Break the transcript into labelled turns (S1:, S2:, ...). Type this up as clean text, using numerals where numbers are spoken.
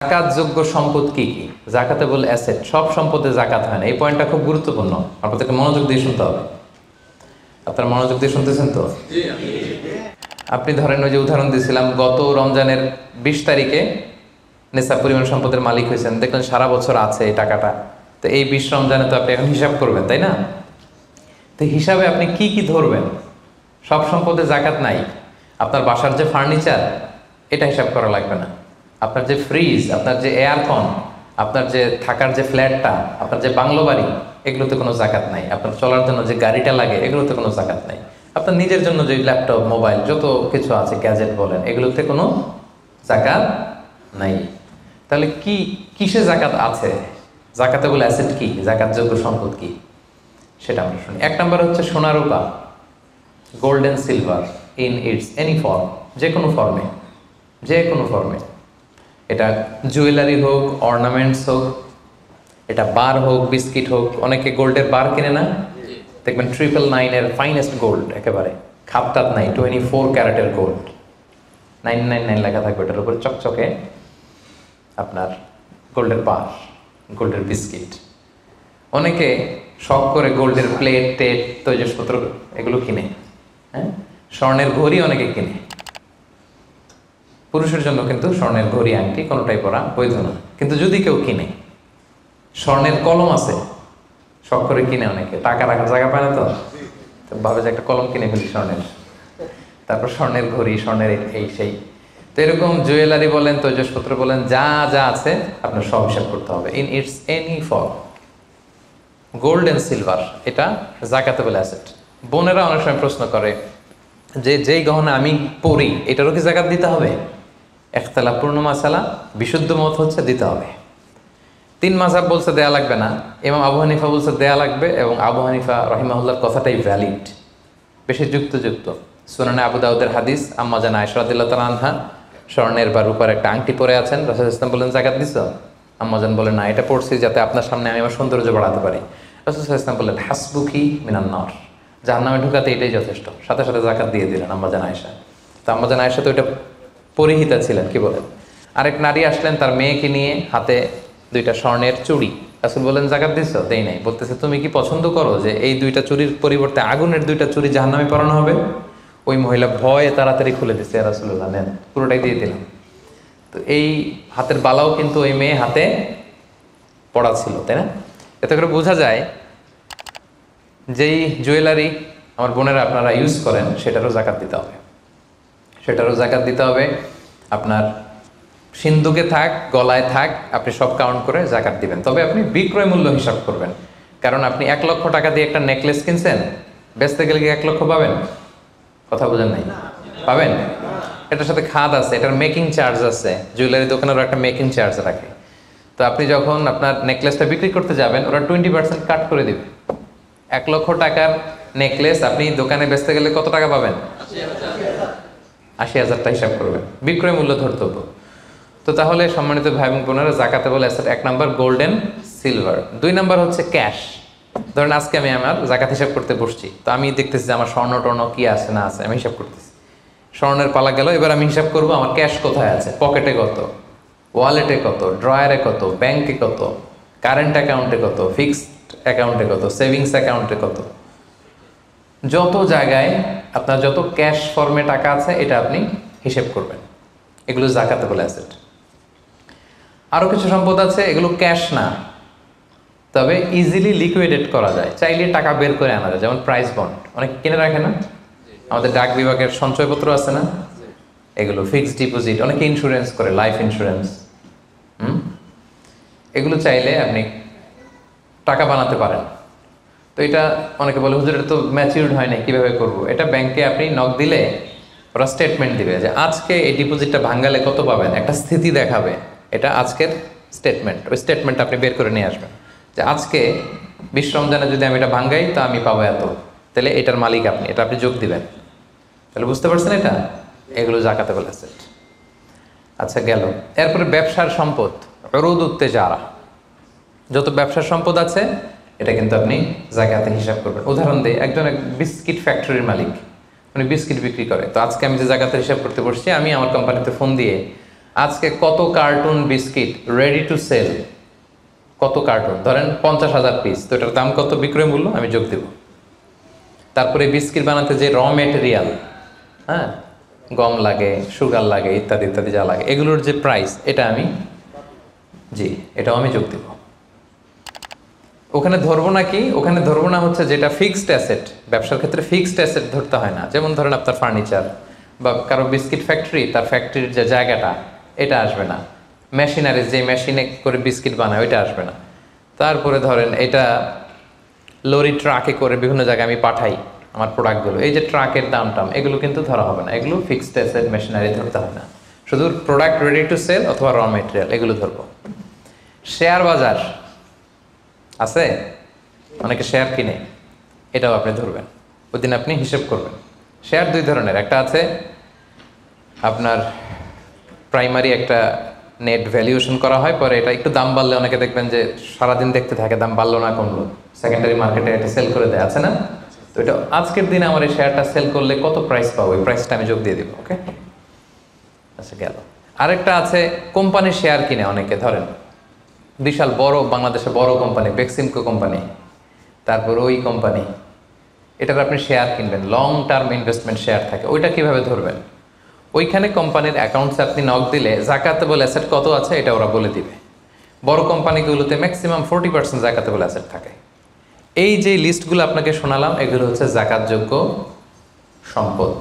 S1: জাকাতযোগ্য সম্পদ কি কি? জাকাতেবল অ্যাসেট, সব সম্পদে জাকাত হয় না। এই পয়েন্টটা খুব গুরুত্বপূর্ণ, আপনাদেরকে মনোযোগ দিয়ে শুনতে হবে। আপনারা মনোযোগ দিয়ে শুনতেছেন তো? আপনি ধরেন ওই যে উদাহরণ দিয়েছিলাম, গত রমজানের 20 তারিখে নেশাব পরিমাণ সম্পদের মালিক হয়েছেন, দেখলেন সারা বছর আছে এই টাকাটা। তো এই 20 রমজানে তো আপনি এখন হিসাব করবেন, তাই না? তো হিসাবে আপনি কি কি ধরবেন? সব সম্পদে জাকাত নাই। আপনার বাসার যে ফার্নিচার, এটা হিসাব করা লাগবে না। আপনার যে ফ্রিজ, আপনার যে এয়ারকন, আপনার যে থাকার যে ফ্ল্যাটটা, আপনার যে বাংলো বাড়ি, এগুলোতে কোনো জাকাত নাই। আপনার চলার জন্য যে গাড়িটা লাগে, এগুলোতে কোনো জাকাত নাই। আপনার নিজের জন্য যে ল্যাপটপ, মোবাইল, যত কিছু আছে, গ্যাজেট বলেন, এগুলোতে কোনো জাকাত নাই। তাহলে কি কিসে জাকাত আছে? জাকাতেবল অ্যাসেট কি, জাকাতযোগ্য সম্পদ কি, সেটা আমরা শুনি। 1 নম্বর হচ্ছে সোনা রূপা, gold and silver in its any form, যে কোনো ফর্মে, যে কোনো ফর্মে। এটা জুয়েলারি হোক, অর্নামেন্টস হোক, এটা বার হোক, বিস্কিট হোক। অনেকে গোল্ডের বার কিনে না, দেখবেন 999-এর ফাইনেস্ট গোল্ড, একেবারে খাপটাত নাই, 24 ক্যারেটের গোল্ড, 999 লেখা থাকবে এটার উপরে, চকচকে আপনার গোল্ডের বার, গোল্ডের বিস্কিট। অনেকে শখ করে গোল্ডের প্লেট টেট, তৈজসপত্র এগুলো কিনে। হ্যাঁ, স্বর্ণের ঘড়ি অনেকে কিনে। পুরুষের জন্য কিন্তু স্বর্ণের ঘড়ি, আংটি কোনোটাই পরা বৈধ না। কিন্তু যদি কেউ কিনে, স্বর্ণের কলম আছে, শখ করে কিনে অনেকে, টাকা রাখার জায়গা পায় না, তো ভাবে যে একটা কলম কিনে ফেলি স্বর্ণের, তারপর স্বর্ণের ঘড়ি, স্বর্ণের এই সেই। তো এরকম জুয়েলারি বলেন, তৈজসপত্র বলেন, যা যা আছে আপনার সব হিসাব করতে হবে in its any form. Gold and silver, এটা জাকাতেবল অ্যাসেট। বোনেরা অনেক সময় প্রশ্ন করে যে যেই গহনা আমি পরি, এটারও কি জাকাত দিতে হবে? ইখতিলাফ পূর্ণ মাসালা, বিশুদ্ধ মত হচ্ছে দিতে হবে। 3 মাযহাব বলছে দেয়া লাগবে না, ইমাম আবু হানিফা বলছে দেয়া লাগবে, এবং আবু হানিফা রাহিমাহুল্লাহর কথাটাই ভ্যালিড, বেশি যুক্তযুক্ত। সুনানে আবু দাউদের হাদিস, আম্মা জান আয়েশা রাদিয়াল্লাহু তাআলা আনহা স্বর্ণের বা রূপার একটা আংটি পরে আছেন। রাসূল ইসলাম বলেন, জাকাত দিছো? আম্মা জান বলেন, না, এটা পড়ছি যাতে আপনার সামনে আমি আমার সৌন্দর্য বাড়াতে পারি। রাসূল ইসলাম বললেন, হাসবুকি মিনান নার, জাহান্নামে ঢুকাতে এটাই যথেষ্ট। সাথে সাথে জাকাত দিয়ে দিলেন আম্মা জান আয়েশা। তো আম্মা জান আয়েশা তো এটা পরিহিতা ছিলেন, কি বলেন। আরেক নারী আসলেন তার মেয়েকে নিয়ে, হাতে 2টা স্বর্ণের চুড়ি। রাসূল বলেন, জাকাত দিছো? দেই নাই। বলতেছে, তুমি কি পছন্দ করো যে এই 2টা চুড়ির পরিবর্তে আগুনের 2টা চুড়ি জাহান্নামে পরানো হবে? ওই মহিলা ভয়ে তাড়াতাড়ি খুলে দিচ্ছে, রাসূলুল্লাহ নেন, পুরোটাই দিয়ে দিলাম। তো এই হাতের বালাও কিন্তু ওই মেয়ে হাতে পড়া ছিল, তাই না? এতে করে বোঝা যায় যেই জুয়েলারি আমার বোনেরা আপনারা ইউজ করেন, সেটারও জাকাত দিতে হবে, সেটারও জাকাত দিতে হবে। আপনার সিন্ধুকে থাক, গলায় থাক, আপনি সব কাউন্ট করে জাকাত দিবেন। তবে আপনি বিক্রয় মূল্য হিসাব করবেন, কারণ আপনি 1 লক্ষ টাকা দিয়ে একটা নেকলেস কিনছেন, বেচতে গেলে কি 1 লক্ষ পাবেন? কথা বোঝেন নাই? পাবেন? এটার সাথে খাদ আছে, এটার মেকিং চার্জ আছে, জুয়েলারি দোকানেরও একটা মেকিং চার্জ রাখে। তো আপনি যখন আপনার নেকলেসটা বিক্রি করতে যাবেন, ওরা 20% কাট করে দিবে। 1 লক্ষ টাকার নেকলেস আপনি দোকানে বেচতে গেলে কত টাকা পাবেন? 80,000টা হিসাব করবেন, বিক্রয় মূল্য ধরতে হতো। তো তাহলে সম্মানিত ভাই এবং বোনেরা, জাকাতেবল asset 1 number gold and silver. 2 number হচ্ছে ক্যাশ। ধরেন আজকে আমি আমার জাকাত হিসাব করতে বসছি, তো আমি দেখতেছি যে আমার স্বর্ণ টর্ণ কি আছে না আছে, আমি হিসাব করতেছি। স্বর্ণের পালা গেল, এবার আমি হিসাব করবো আমার ক্যাশ কোথায় আছে, পকেটে কত, ওয়ালেটে কত, ড্রয়ারে কত, ব্যাংকে কত, কারেন্ট অ্যাকাউন্টে কত, ফিক্সড অ্যাকাউন্টে কত, সেভিংস অ্যাকাউন্টে কত, যত জায়গায় আপনার যত ক্যাশ ফর্মে টাকা আছে, এটা আপনি হিসেব করবেন। এগুলো জাকাতেবল অ্যাসেট। আরও কিছু সম্পদ আছে, এগুলো ক্যাশ না, তবে ইজিলি লিকুইডেট করা যায়, চাইলে টাকা বের করে আনা যায়। যেমন প্রাইস বন্ড অনেক কিনে রাখে না, আমাদের ডাক বিভাগের সঞ্চয়পত্র আছে না, এগুলো ফিক্সড ডিপোজিট, অনেকে ইন্স্যুরেন্স করে, লাইফ ইন্স্যুরেন্স। এগুলো চাইলে আপনি টাকা বানাতে পারেন। তো এটা অনেকে বলে, হুজুর এটা তো ম্যাচিউরড হয় না, কীভাবে করবো? এটা ব্যাংকে আপনি নক দিলে ওরা স্টেটমেন্ট দিবে যে আজকে এই ডিপোজিটটা ভাঙালে কত পাবেন, একটা স্থিতি দেখাবে, এটা আজকের স্টেটমেন্ট। ওই স্টেটমেন্ট আপনি বের করে নিয়ে আসবেন যে আজকে 20 রমজানে যদি আমি এটা ভাঙ্গাই তো আমি পাবো এত, তাহলে এটার মালিক আপনি, এটা আপনি যোগ দিবেন। তাহলে বুঝতে পারছেন এটা? এগুলো জাকাতেবল অ্যাসেট। আচ্ছা, গেল। এরপরে ব্যবসার সম্পদ, উরুদ উত্তেজারা, যত ব্যবসার সম্পদ আছে এটা কিন্তু আপনি জাকাতে হিসাব করবেন। উদাহরণ দিই, একজন বিস্কিট ফ্যাক্টরির মালিক, উনি বিস্কিট বিক্রি করে। তো আজকে আমি যে জাকাতের হিসাব করতে বসছি, আমি আমার কোম্পানিতে ফোন দিয়ে আজকে কত carton biscuit ready to sell, কত কার্টুন, ধরেন 50,000 পিস, তো এটার দাম কত, বিক্রয় মূল্য আমি যোগ দেব। তারপরে বিস্কিট বানাতে যে র মেটেরিয়াল, হ্যাঁ, গম লাগে, সুগার লাগে, ইত্যাদি ইত্যাদি যা লাগে, এগুলোর যে প্রাইস, এটা আমি, জি, এটাও আমি যোগ দেব। ওখানে ধরবো না কি, ওখানে ধরবো না হচ্ছে যেটা ফিক্সড অ্যাসেট, ব্যবসার ক্ষেত্রে ফিক্সড অ্যাসেট ধরতে হয় না। যেমন ধরেন আপনার ফার্নিচার বা কারো বিস্কিট ফ্যাক্টরি, তার ফ্যাক্টরির যে জায়গাটা, এটা আসবে না। মেশিনারিজ, যে মেশিনে করে বিস্কিট বানায়, ওইটা আসবে না। তারপরে ধরেন এটা লরি ট্রাকে করে বিভিন্ন জায়গায় আমি পাঠাই আমার প্রোডাক্টগুলো, এই যে ট্রাকের দাম টাম, এগুলো কিন্তু ধরা হবে না। এগুলো ফিক্সড অ্যাসেট, মেশিনারি ধরতে হয় না। শুধু প্রোডাক্ট রেডি টু সেল অথবা র মেটেরিয়াল, এগুলো ধরবো। শেয়ার বাজার আছে, অনেকে শেয়ার কিনে, এটাও আপনি ধরবেন। ওই দিন আপনি হিসেব করবেন। শেয়ার দুই ধরনের, একটা আছে আপনার প্রাইমারি, একটা নেট ভ্যালুয়েশন করা হয়, পরে এটা একটু দাম বাড়লে অনেকে দেখবেন যে সারাদিন দেখতে থাকে দাম বাড়লো না কমলো, সেকেন্ডারি মার্কেটে এটা সেল করে দেয়, আছে না? তো এটা আজকের দিনে আমার এই শেয়ারটা সেল করলে কত প্রাইস পাবো, ওই প্রাইসটা আমি যোগ দিয়ে দিব। ওকে, আচ্ছা গেল। আরেকটা আছে কোম্পানির শেয়ার কিনে অনেকে, ধরেন বিশাল বড়, বাংলাদেশে বড় কোম্পানি বেক্সিমকো কোম্পানি, তারপর ওই কোম্পানি, এটার আপনি শেয়ার কিনবেন, লং টার্ম ইনভেস্টমেন্ট শেয়ার থাকে, ওইটা কিভাবে ধরবেন? ওইখানে কোম্পানির অ্যাকাউন্টসে আপনি নক দিলে জাকাতেবল অ্যাসেট কত আছে এটা ওরা বলে দিবে। বড় কোম্পানিগুলোতে ম্যাক্সিমাম 40% জাকাতেবল অ্যাসেট থাকে। এই যে লিস্টগুলো আপনাকে শোনালাম, এগুলো হচ্ছে জাকাতযোগ্য সম্পদ।